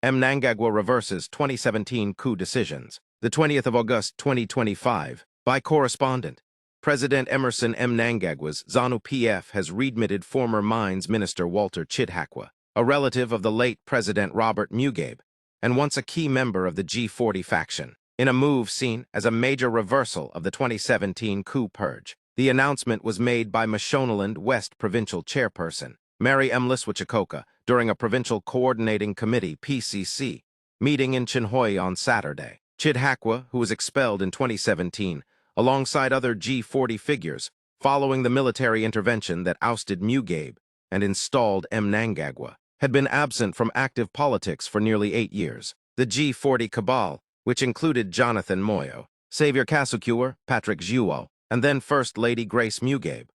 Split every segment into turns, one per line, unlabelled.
Mnangagwa reverses 2017 coup decisions. The 20th of August 2025. By correspondent. President Emerson Mnangagwa's ZANU-PF has readmitted former Mines Minister Walter Chidhakwa, a relative of the late President Robert Mugabe, and once a key member of the G40 faction, in a move seen as a major reversal of the 2017 coup purge. The announcement was made by Mashonaland West Provincial Chairperson, Mary M. Liswichikoka, during a Provincial Coordinating Committee (PCC) meeting in Chinhoyi on Saturday. Chidhakwa, who was expelled in 2017, alongside other G40 figures, following the military intervention that ousted Mugabe and installed Mnangagwa, had been absent from active politics for nearly 8 years. The G40 cabal, which included Jonathan Moyo, Xavier Kasukuwar, Patrick Juo, and then First Lady Grace Mugabe,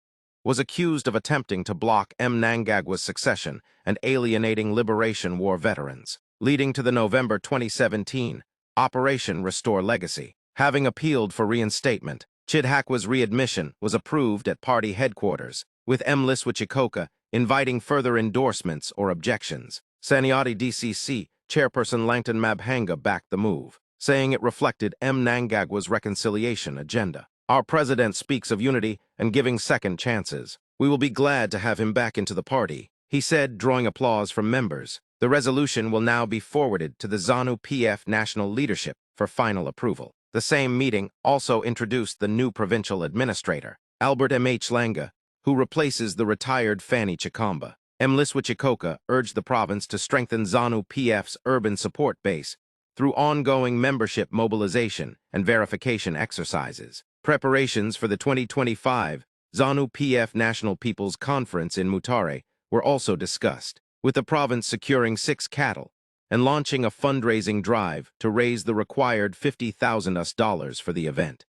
was accused of attempting to block Mnangagwa's succession and alienating Liberation War veterans, leading to the November 2017 Operation Restore Legacy. Having appealed for reinstatement, Chidhakwa's readmission was approved at party headquarters, with M. Liswichikoka inviting further endorsements or objections. YTSccc Chairperson Langton Mabhanga backed the move, saying it reflected Mnangagwa's reconciliation agenda. Our president speaks of unity and giving second chances. We will be glad to have him back into the party, he said, drawing applause from members. The resolution will now be forwarded to the ZANU-PF national leadership for final approval. The same meeting also introduced the new provincial administrator, Albert M.H. Langa, who replaces the retired Fanny Chikamba. M. Liswichikoka urged the province to strengthen ZANU-PF's urban support base through ongoing membership mobilization and verification exercises. Preparations for the 2025 ZANU-PF National People's Conference in Mutare were also discussed, with the province securing 6 cattle and launching a fundraising drive to raise the required $50,000 for the event.